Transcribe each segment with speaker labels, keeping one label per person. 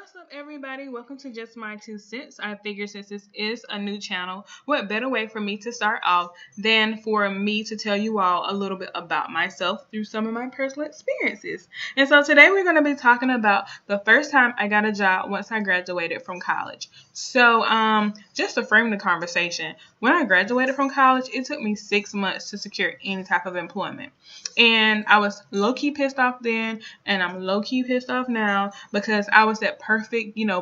Speaker 1: What's up, everybody? Welcome to Just My Two Cents. I figure since this is a new channel, what better way for me to start off than for me to tell you all a little bit about myself through some of my personal experiences. And so today we're going to be talking about the first time I got a job once I graduated from college. So just to frame the conversation, when I graduated from college, it took me 6 months to secure any type of employment. And I was low-key pissed off then, and I'm low-key pissed off now because I was that perfect,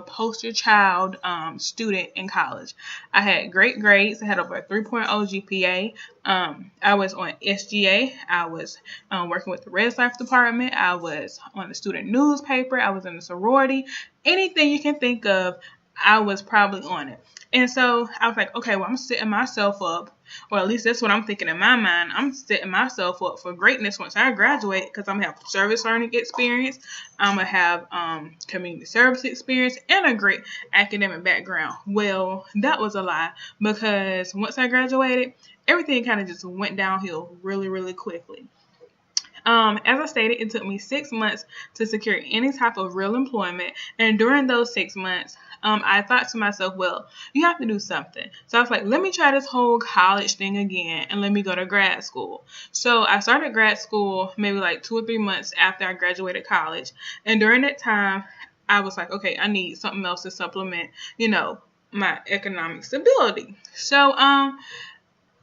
Speaker 1: poster child student in college. I had great grades. I had over a 3.0 GPA. I was on SGA. I was working with the Red Life department. I was on the student newspaper. I was in the sorority. Anything you can think of, I was probably on it. And so I was like, okay, well, I'm setting myself up, or at least that's what I'm thinking in my mind. I'm setting myself up for greatness once I graduate because I'm going to have service learning experience. I'm going to have community service experience and a great academic background. Well, that was a lie because once I graduated, everything kind of just went downhill really, really quickly. As I stated, it took me 6 months to secure any type of real employment. And during those 6 months, I thought to myself, well, you have to do something. So I was like, let me try this whole college thing again and let me go to grad school. So I started grad school maybe like 2 or 3 months after I graduated college. And during that time, I was like, okay, I need something else to supplement, my economic stability. So,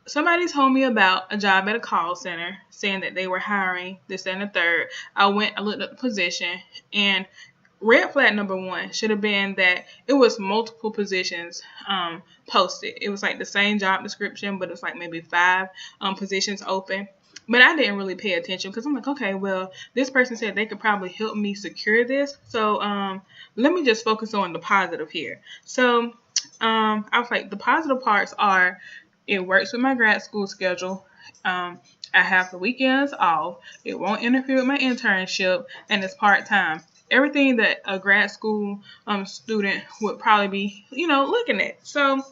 Speaker 1: somebody told me about a job at a call center saying that they were hiring this and the third. I looked at the position, and red flag number one should have been that it was multiple positions posted. It was like the same job description, but it's like maybe 5 positions open. But I didn't really pay attention because I'm like, okay, well, this person said they could probably help me secure this. So let me just focus on the positive here. So I was like, the positive parts are it works with my grad school schedule. I have the weekends off. It won't interfere with my internship, and it's part-time. Everything that a grad school student would probably be, looking at. So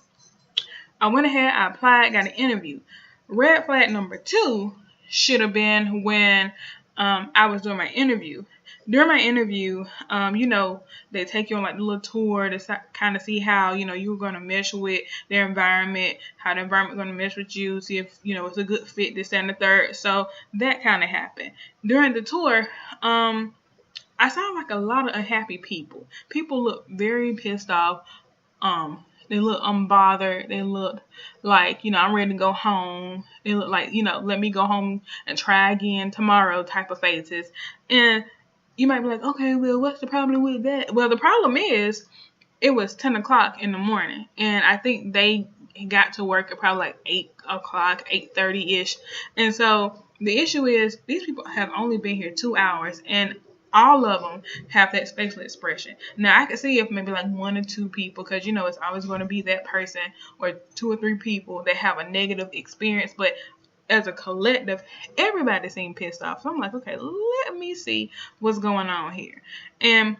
Speaker 1: I went ahead, I applied, got an interview. Red flag number 2 should have been when I was doing my interview. During my interview, they take you on like a little tour to kind of see how, you're going to mesh with their environment, how the environment going to mesh with you, see if, it's a good fit, this and the third. So that kind of happened. During the tour, I saw like a lot of unhappy people. People look very pissed off. They look unbothered. They look like, I'm ready to go home. They look like, let me go home and try again tomorrow type of faces. And you might be like, okay, well, what's the problem with that? Well, the problem is it was 10 o'clock in the morning. And I think they got to work at probably like 8 o'clock, 8:30-ish. And so the issue is these people have only been here 2 hours. And all of them have that facial expression. Now, I can see if maybe like 1 or 2 people, because, it's always going to be that person or 2 or 3 people that have a negative experience. But as a collective, everybody seemed pissed off. So I'm like, okay, let me see what's going on here. And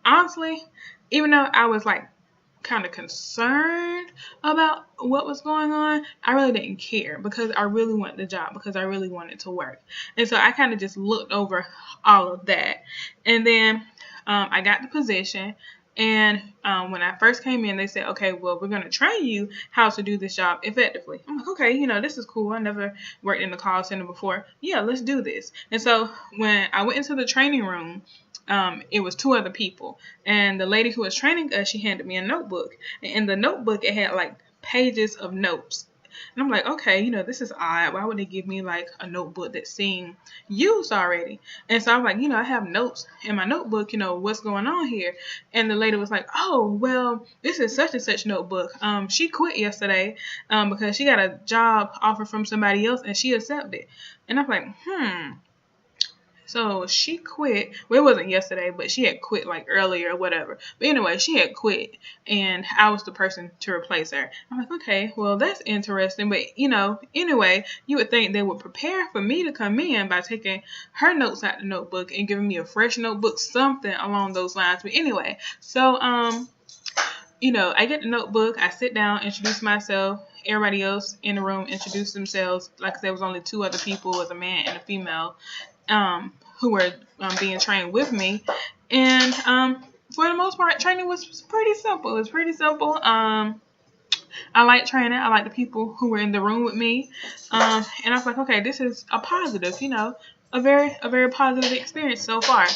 Speaker 1: honestly, even though I was like kind of concerned about what was going on, I really didn't care because I really wanted the job, because I really wanted to work. And so I kind of just looked over all of that. And then I got the position. And when I first came in, they said, okay, well, we're going to train you how to do this job effectively. I'm like, okay, this is cool. I never worked in the call center before. Yeah, let's do this. And so when I went into the training room, it was 2 other people. And the lady who was training us, she handed me a notebook. And in the notebook, it had like pages of notes. And I'm like, okay, this is odd. Why would they give me like a notebook that's seen used already? And so I'm like, I have notes in my notebook, what's going on here? And the lady was like, oh, well, this is such and such notebook. She quit yesterday because she got a job offer from somebody else and she accepted. And I'm like, So she quit. Well, it wasn't yesterday, but she had quit like earlier or whatever. But anyway, she had quit and I was the person to replace her. I'm like, okay, well, that's interesting. But, anyway, you would think they would prepare for me to come in by taking her notes out the notebook and giving me a fresh notebook, something along those lines. But anyway, so, I get the notebook. I sit down, introduce myself. Everybody else in the room introduced themselves. Like I said, there was only 2 other people, it was a man and a female. Who were being trained with me. And for the most part, training was pretty simple. It was pretty simple. I like training. I like the people who were in the room with me. And I was like, okay, this is a positive, a very positive experience so far.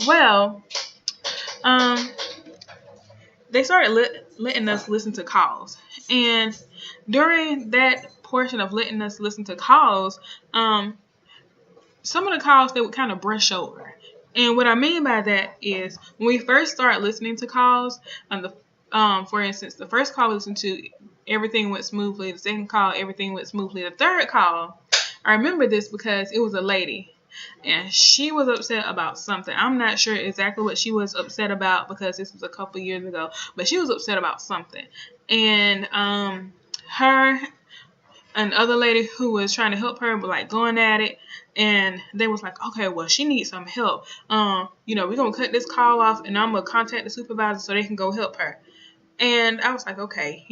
Speaker 1: Well, they started letting us listen to calls. And during that portion of letting us listen to calls, some of the calls they would kind of brush over. And what I mean by that is when we first start listening to calls, for instance, the first call we listened to, everything went smoothly. The second call, everything went smoothly. The third call, I remember this because it was a lady. And she was upset about something. I'm not sure exactly what she was upset about because this was a couple years ago. But she was upset about something. And her and other lady who was trying to help her were like going at it. And they was like, okay, well, she needs some help. We're going to cut this call off and I'm going to contact the supervisor so they can go help her. And I was like, okay,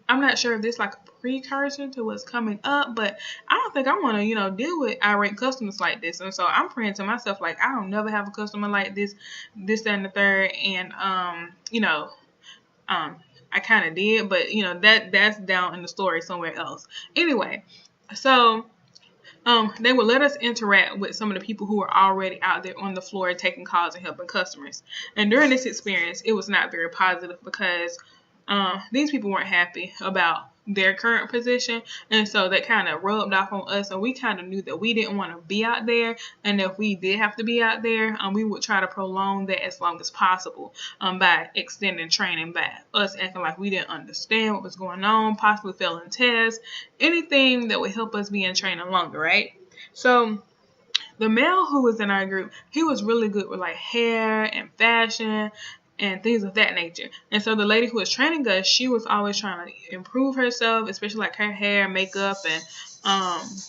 Speaker 1: I'm not sure if this is like a precursor to what's coming up, but I don't think I want to, deal with irate customers like this. And so I'm praying to myself, like, I don't never have a customer like this, that, and the third. And, I kind of did, but, that's down in the story somewhere else. Anyway, so they would let us interact with some of the people who were already out there on the floor taking calls and helping customers. And during this experience, it was not very positive because these people weren't happy about their current position. And so that kind of rubbed off on us. And we kind of knew that we didn't want to be out there. And if we did have to be out there, we would try to prolong that as long as possible by extending training, by us acting like we didn't understand what was going on, possibly failing tests, anything that would help us be in training longer, right? So the male who was in our group, he was really good with like hair and fashion and things of that nature. And so the lady who was training us, she was always trying to improve herself, especially like her hair, makeup, and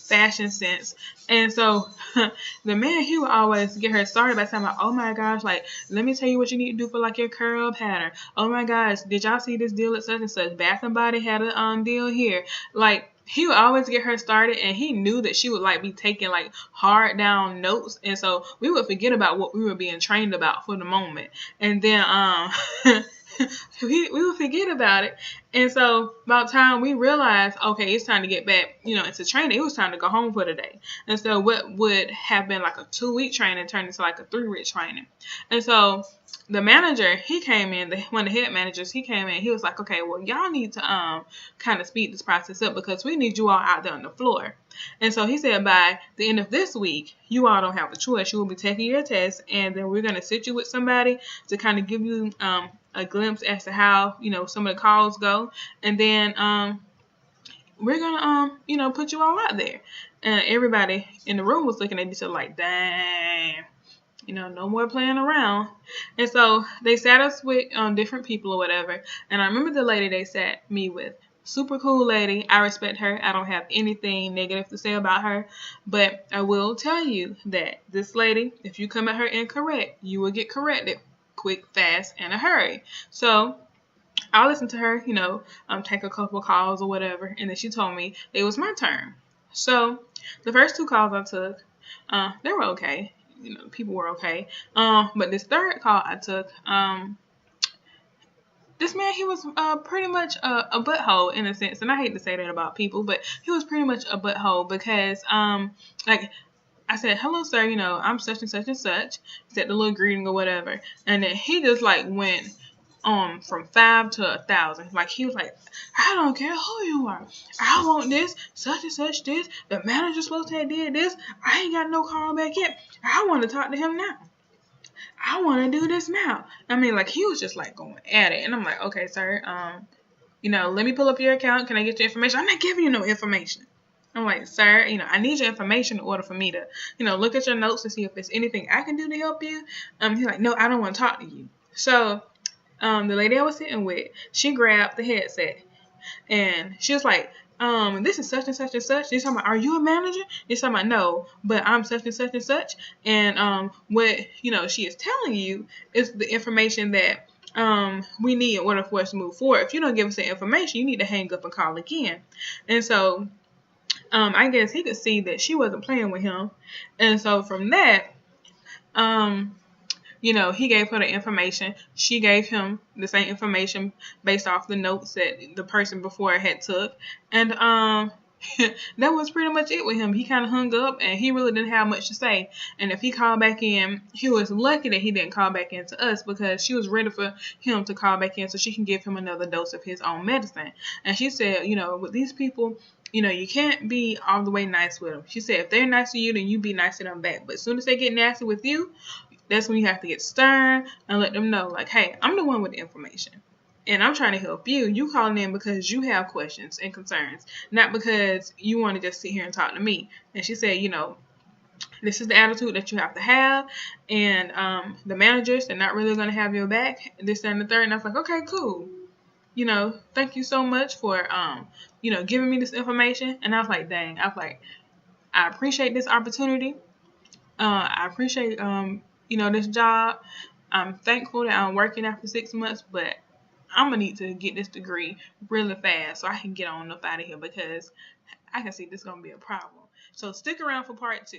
Speaker 1: fashion sense. And so the man, he would always get her started by saying, like, oh my gosh, like, let me tell you what you need to do for like your curl pattern. Oh my gosh, did y'all see this deal at such and such? Bath and Body had a deal here. Like, he would always get her started, and he knew that she would like be taking like hard down notes, and so we would forget about what we were being trained about for the moment, and then we would forget about it. And so by the time we realized, okay, it's time to get back, into training, it was time to go home for the day. And so what would have been like a 2-week training turned into like a 3-week training. And so the manager, he came in, one of the head managers, he came in, he was like, okay, well, y'all need to kind of speed this process up because we need you all out there on the floor. And so he said, by the end of this week, you all don't have a choice. You will be taking your test, and then we're going to sit you with somebody to kind of give you a glimpse as to how, some of the calls go. And then we're going to, put you all out there. And everybody in the room was looking at each other like, dang. No more playing around. And so they sat us with different people or whatever. And I remember the lady they sat me with. Super cool lady. I respect her. I don't have anything negative to say about her. But I will tell you that this lady, if you come at her incorrect, you will get corrected quick, fast, in a hurry. So I listened to her, take a couple calls or whatever. And then she told me it was my turn. So the first 2 calls I took, they were okay. People were okay. But this third call I took, this man, he was pretty much a butthole in a sense. And I hate to say that about people, but he was pretty much a butthole because, like, I said, hello, sir, I'm such and such and such. Said the little greeting or whatever. And then he just, like, went from 5 to 1,000. Like, he was like, I don't care who you are. I want this, such and such this. The manager's supposed to have did this. I ain't got no call back yet. I want to talk to him now. I want to do this now. I mean, like, he was just, like, going at it. And I'm like, okay, sir, let me pull up your account. Can I get your information? I'm not giving you no information. I'm like, sir, I need your information in order for me to, look at your notes to see if there's anything I can do to help you. He's like, no, I don't want to talk to you. So the lady I was sitting with, she grabbed the headset. And she was like, this is such and such and such. She's talking about, are you a manager? She's talking about, no, but I'm such and such and such. And what, she is telling you is the information that we need in order for us to move forward. If you don't give us the information, you need to hang up and call again. And so I guess he could see that she wasn't playing with him. And so from that, he gave her the information. She gave him the same information based off the notes that the person before had took. And that was pretty much it with him. He kind of hung up and he really didn't have much to say. And if he called back in, he was lucky that he didn't call back in to us, because she was ready for him to call back in so she can give him another dose of his own medicine. And she said, with these people, you can't be all the way nice with them. She said, if they're nice to you, then you be nice to them back. But as soon as they get nasty with you, that's when you have to get stern and let them know, like, hey, I'm the one with the information. And I'm trying to help you. You calling in because you have questions and concerns, not because you want to just sit here and talk to me. And she said, this is the attitude that you have to have. And the managers, they're not really going to have your back, this, and the third. And I was like, okay, cool. Thank you so much for, giving me this information. And I was like, dang. I was like, I appreciate this opportunity. I appreciate, this job. I'm thankful that I'm working after 6 months, but I'm going to need to get this degree really fast so I can get on up out of here, because I can see this is going to be a problem. So stick around for part 2.